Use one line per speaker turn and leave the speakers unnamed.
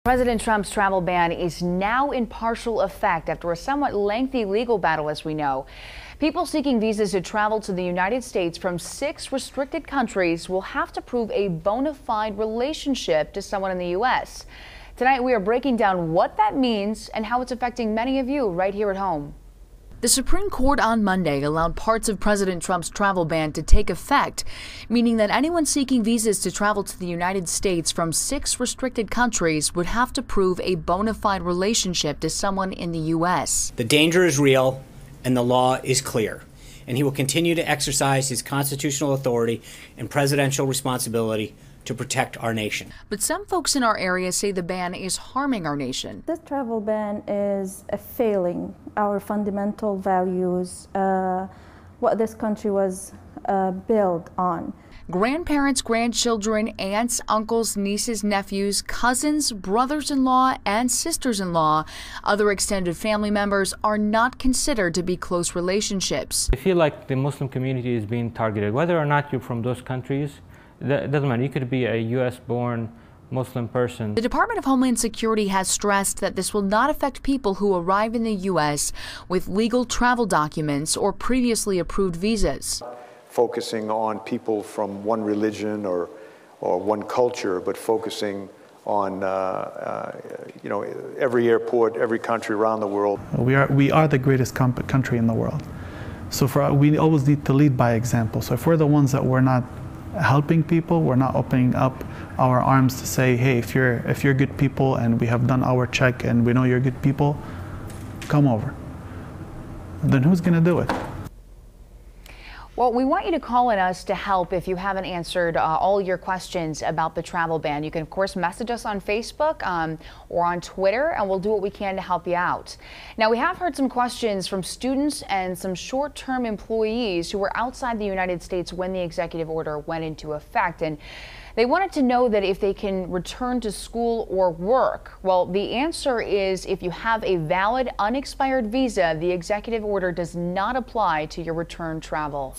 President Trump's travel ban is now in partial effect after a somewhat lengthy legal battle, as we know. People seeking visas to travel to the United States from 6 restricted countries will have to prove a bona fide relationship to someone in the U.S. Tonight, we are breaking down what that means and how it's affecting many of you right here at home. The Supreme Court on Monday allowed parts of President Trump's travel ban to take effect, meaning that anyone seeking visas to travel to the United States from 6 restricted countries would have to prove a bona fide relationship to someone in the U.S.
The danger is real and the law is clear, and he will continue to exercise his constitutional authority and presidential responsibility to protect our nation.
But some folks in our area say the ban is harming our nation.
This travel ban is failing our fundamental values, what this country was built on.
Grandparents, grandchildren, aunts, uncles, nieces, nephews, cousins, brothers-in-law, and sisters-in-law, other extended family members are not considered to be close relationships.
I feel like the Muslim community is being targeted. Whether or not you're from those countries, it doesn't matter. You could be a U.S.-born Muslim person.
The Department of Homeland Security has stressed that this will not affect people who arrive in the U.S. with legal travel documents or previously approved visas.
Focusing on people from one religion or one culture, but focusing on every airport, every country around the world.
We are the greatest country in the world. So we always need to lead by example. So if we're the ones that we're not helping people, we're not opening up our arms to say, hey, if you're good people and we have done our check and we know you're good people, come over. Then who's going to do it?
Well, we want you to call on us to help if you haven't answered all your questions about the travel ban. You can, of course, message us on Facebook or on Twitter, and we'll do what we can to help you out. Now, we have heard some questions from students and some short-term employees who were outside the United States when the executive order went into effect, and they wanted to know that if they can return to school or work. Well, the answer is if you have a valid, unexpired visa, the executive order does not apply to your return travel.